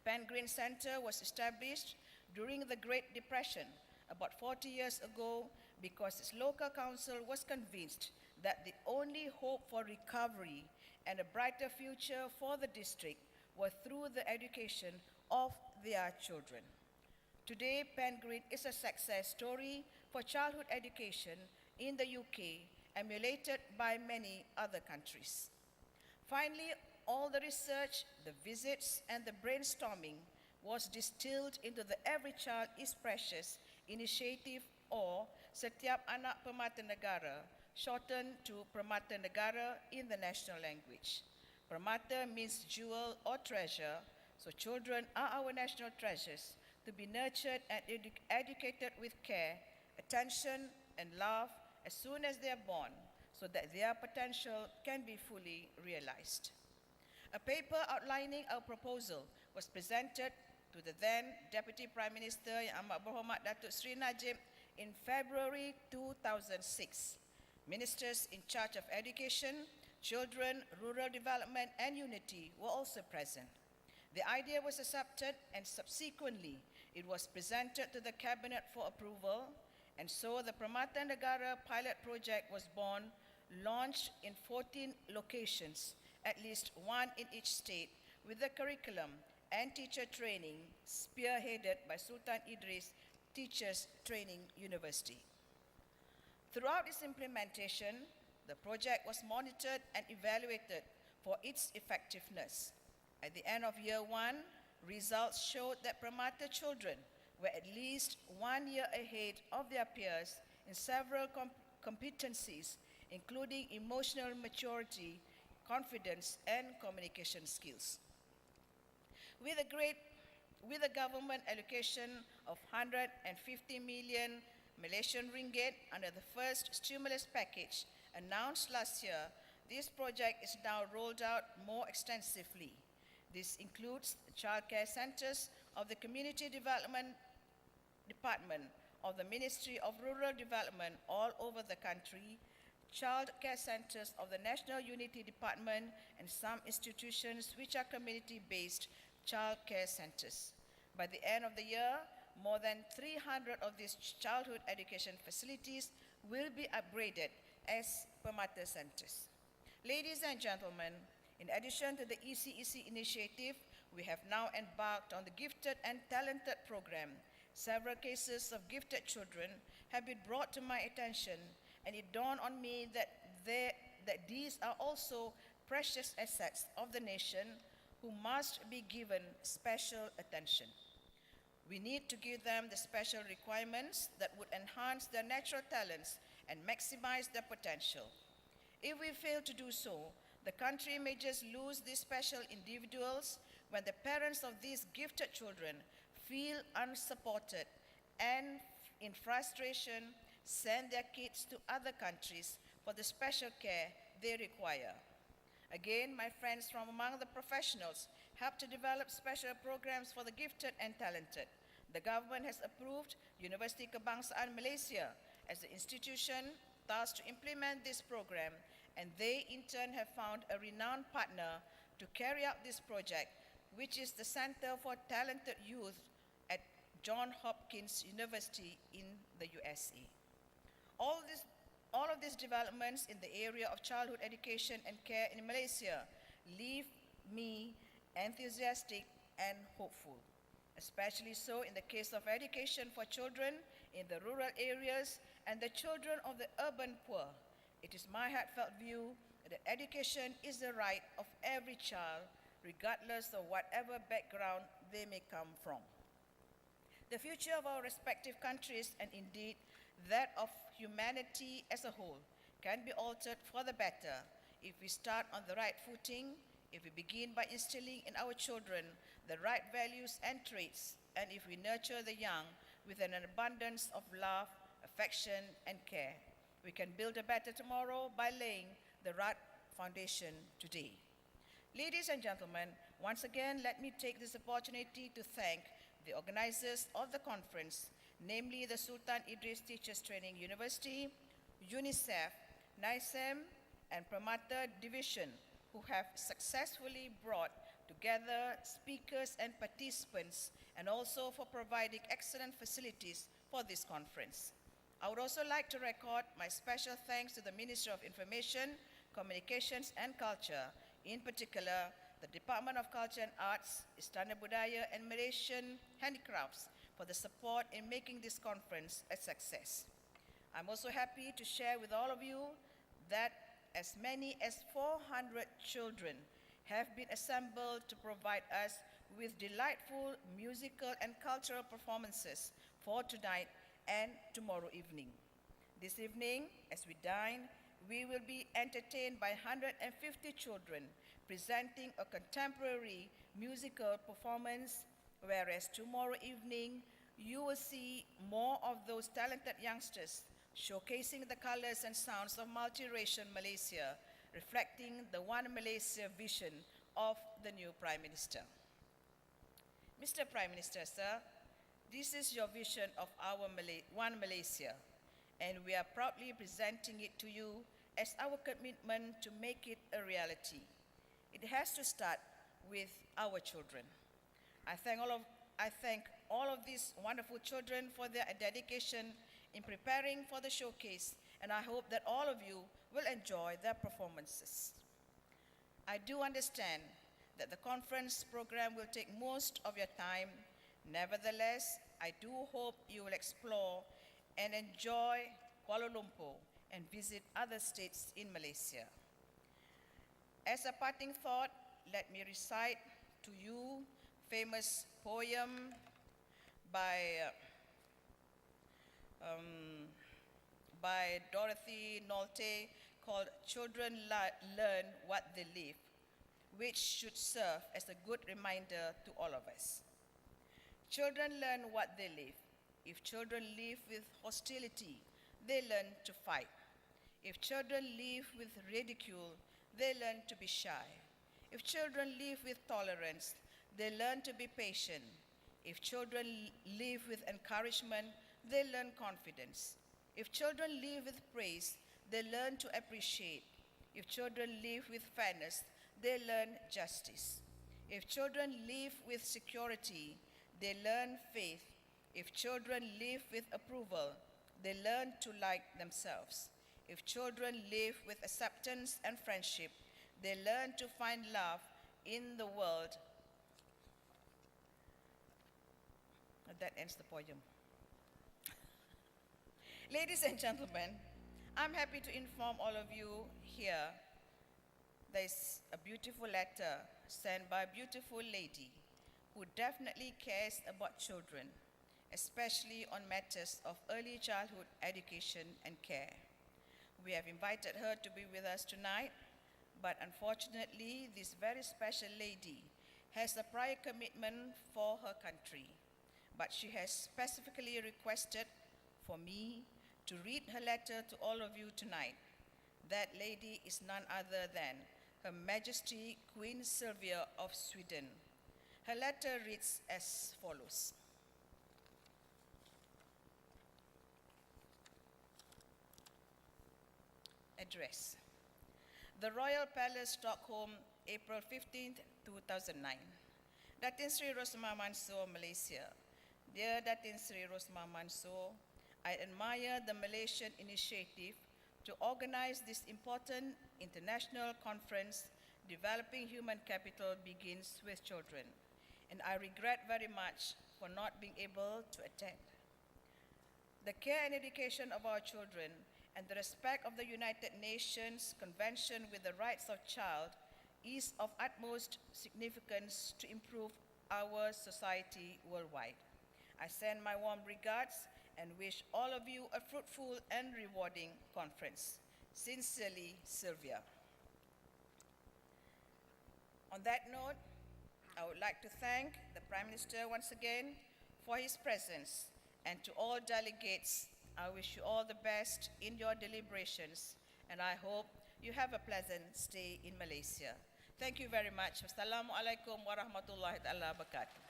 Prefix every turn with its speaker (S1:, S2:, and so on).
S1: Pen Green Center was established during the Great Depression about 40 years ago because its local council was convinced that the only hope for recovery and a brighter future for the district were through the education of their children. Today, Pen Green is a success story for childhood education in the UK, emulated by many other countries. Finally, all the research, the visits, and the brainstorming was distilled into the Every Child is Precious initiative, or Setiap Anak Permata Negara, shortened to Permata Negara in the national language. Permata means jewel or treasure, so children are our national treasures to be nurtured and educated with care, attention, and love as soon as they are born, so that their potential can be fully realized. A paper outlining our proposal was presented to the then Deputy Prime Minister Yang Amat Berhormat Datuk Seri Najib in February 2006. Ministers in charge of education, children, rural development, and unity were also present. The idea was accepted, and subsequently it was presented to the Cabinet for approval, and so the Permata Negara pilot project was born, launched in 14 locations, at least one in each state, with the curriculum and teacher training spearheaded by Sultan Idris Teachers Training University. Throughout its implementation, the project was monitored and evaluated for its effectiveness. At the end of year one, results showed that Permata children were at least 1 year ahead of their peers in several competencies, including emotional maturity, confidence, and communication skills. With a government allocation of 150 million Malaysian ringgit under the first stimulus package announced last year, this project is now rolled out more extensively. This includes the childcare centers of the Community Development Department of the Ministry of Rural Development all over the country, child care centers of the National Unity Department, and some institutions which are community-based child care centers. By the end of the year, more than 300 of these childhood education facilities will be upgraded as Permata centers. Ladies and gentlemen, in addition to the ECEC initiative, we have now embarked on the Gifted and Talented program. Several cases of gifted children have been brought to my attention, and it dawned on me that these are also precious assets of the nation who must be given special attention. We need to give them the special requirements that would enhance their natural talents and maximize their potential. If we fail to do so, the country may just lose these special individuals when the parents of these gifted children feel unsupported and, in frustration, send their kids to other countries for the special care they require. Again, my friends from among the professionals help to develop special programs for the gifted and talented. The government has approved University Kebangsaan Malaysia as the institution tasked to implement this program, and they in turn have found a renowned partner to carry out this project, which is the Center for Talented Youth at Johns Hopkins University in the USA. All of these developments in the area of childhood education and care in Malaysia leave me enthusiastic and hopeful, especially so in the case of education for children in the rural areas and the children of the urban poor. It is my heartfelt view that education is the right of every child, regardless of whatever background they may come from. The future of our respective countries, and indeed that of humanity as a whole, can be altered for the better if we start on the right footing, if we begin by instilling in our children the right values and traits, and if we nurture the young with an abundance of love, affection, and care. We can build a better tomorrow by laying the right foundation today. Ladies and gentlemen, once again, let me take this opportunity to thank the organizers of the conference, namely the Sultan Idris Teachers Training University, UNICEF, NICEM, and Permata Division, who have successfully brought together speakers and participants, and also for providing excellent facilities for this conference. I would also like to record my special thanks to the Ministry of Information, Communications and Culture, in particular the Department of Culture and Arts, Istana Budaya and Malaysian Handicrafts for the support in making this conference a success. I'm also happy to share with all of you that as many as 400 children have been assembled to provide us with delightful musical and cultural performances for tonight and tomorrow evening. This evening, as we dine, we will be entertained by 150 children presenting a contemporary musical performance, whereas tomorrow evening, you will see more of those talented youngsters showcasing the colors and sounds of multiracial Malaysia, reflecting the One Malaysia vision of the new Prime Minister. Mr. Prime Minister, sir, this is your vision of our One Malaysia, and we are proudly presenting it to you as our commitment to make it a reality. It has to start with our children. I thank all of these wonderful children for their dedication in preparing for the showcase, and I hope that all of you will enjoy their performances. I do understand that the conference program will take most of your time. Nevertheless, I do hope you will explore and enjoy Kuala Lumpur and visit other states in Malaysia. As a parting thought, let me recite to you famous poem by Dorothy Nolte called Children Learn What They Live, which should serve as a good reminder to all of us. Children learn what they live. If children live with hostility, they learn to fight. If children live with ridicule, they learn to be shy. If children live with tolerance, they learn to be patient. If children live with encouragement, they learn confidence. If children live with praise, they learn to appreciate. If children live with fairness, they learn justice. If children live with security, they learn faith. If children live with approval, they learn to like themselves. If children live with acceptance and friendship, they learn to find love in the world. That ends the poem. Ladies and gentlemen, I'm happy to inform all of you here there's a beautiful letter sent by a beautiful lady who definitely cares about children, especially on matters of early childhood education and care. We have invited her to be with us tonight, but unfortunately, this very special lady has a prior commitment for her country. But she has specifically requested for me to read her letter to all of you tonight. That lady is none other than Her Majesty Queen Sylvia of Sweden. Her letter reads as follows. Address. The Royal Palace, Stockholm, April 15th, 2009. Datin Sri Rosmah Mansor, Malaysia. Dear Datin Sri Rosmah Mansor, I admire the Malaysian initiative to organize this important international conference, Developing Human Capital Begins with Children, and I regret very much for not being able to attend. The care and education of our children and the respect of the United Nations Convention with the Rights of Child is of utmost significance to improve our society worldwide. I send my warm regards and wish all of you a fruitful and rewarding conference. Sincerely, Sylvia. On that note, I would like to thank the Prime Minister once again for his presence, and to all delegates, I wish you all the best in your deliberations, and I hope you have a pleasant stay in Malaysia. Thank you very much. Wassalamualaikum warahmatullahi wabarakatuh.